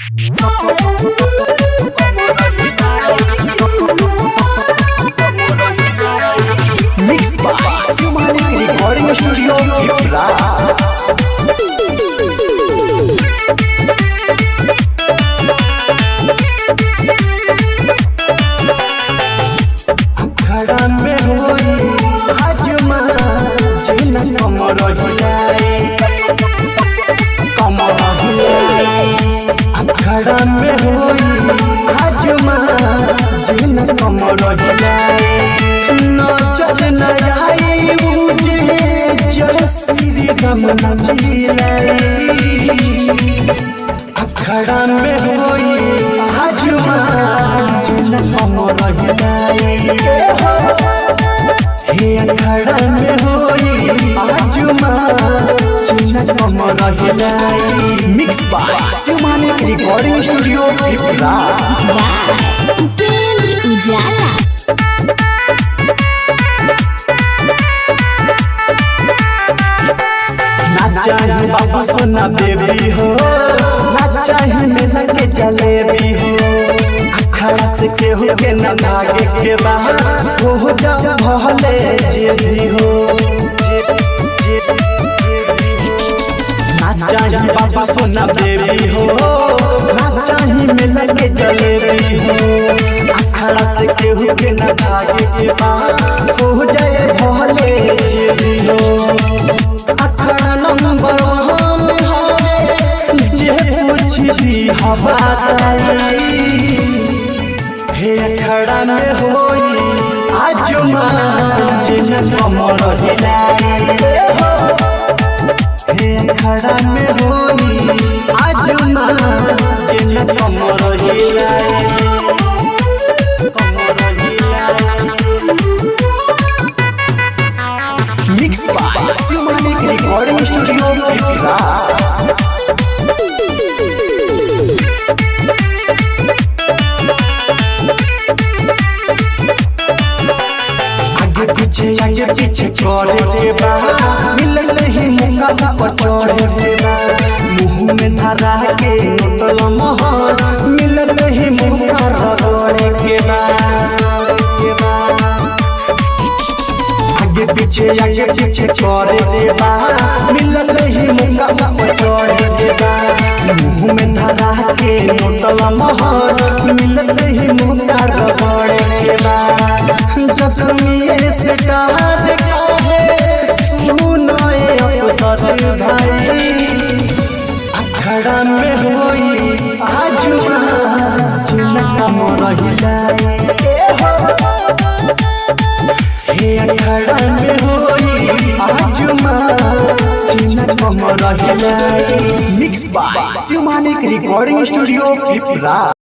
Mixed by Sumalik Recording Studio, Pipra. अखड़ा में होई हाजमा जिन कमर हिलाए कमर हिलाए। अखड़ा में होई हाजमा जिन कमर हिलाए। नचत न आई मुझे जैसी गमन जिलाए। अखड़ा में होई हाजमा जिन कमर हिलाए। हे अखड़ा में होई हाजमा जिन कमर हिलाए। मिक्स बाय सुमानिक रिकॉर्डिंग स्टूडियो पिपरा। उपेंद्र उजाला ना चाहे बाबू सोना बेबी हो, ना चाहे मेला के जलेबी हो। अखड़ा से केहू के न लागे के बाहर हो जाओ भले जे भी हो। ना चाहे बाबू सोना बेबी हो, ना चाहे मेला के जलेबी हो। अखड़ा से केहू के न लागे के बाहर हो जाए भले जे भी हो। अखड़ा नंबर वन हवे जे पूछ दी हवा ताई। हे अखड़ा में होई आजुमा जिन कमर हिलाए। हे अखड़ा में होई आजुमा जिन कमर हिलाए। कमर हिलाए। मिक्स बाय सुमानिक रिकॉर्डिंग स्टूडियो पिपरा। आगे पीछे चढ़े रे बा, मिलल ही मुंगा पर चढ़े रे बा। मुंह में धरा के नोटल मोहर, मिलल ही मुंगा रगड़े के बा। आगे पीछे चढ़े रे बा, मिलल ही मुंगा पर चढ़े रे बा। मुंह में धरा के नोटल मोहर, मिलल ही मुंगा रगड़े के बा। जख्मी से डार काहे सुनाए अफसर भाई। अखड़ा में होई आजुमा जिन कमर हिलाए। हे अखड़ा में होई आजुमा जिन कमर हिलाए। मिक्स बाय सुमानिक रिकॉर्डिंग स्टूडियो पिपरा।